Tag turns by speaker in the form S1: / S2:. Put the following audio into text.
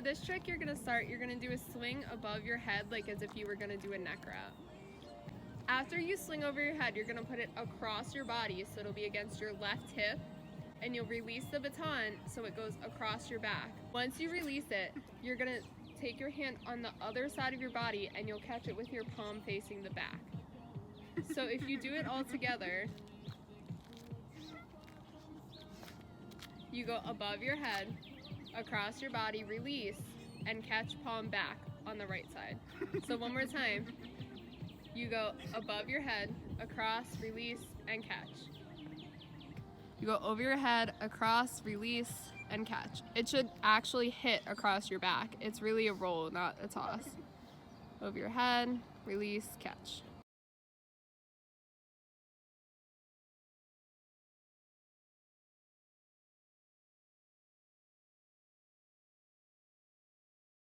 S1: For this trick, you're gonna do a swing above your head, like as if you were gonna do a neck wrap. After you swing over your head, you're gonna put it across your body, so it'll be against your left hip, and you'll release the baton so it goes across your back. Once you release it, you're gonna take your hand on the other side of your body and you'll catch it with your palm facing the back. So if you do it all together, you go above your head, across your body, release, and catch palm back on the right side. So one more time. You go above your head, across, release, and catch. You go over your head, across, release, and catch. It should actually hit across your back. It's really a roll, not a toss. Over your head, release, catch.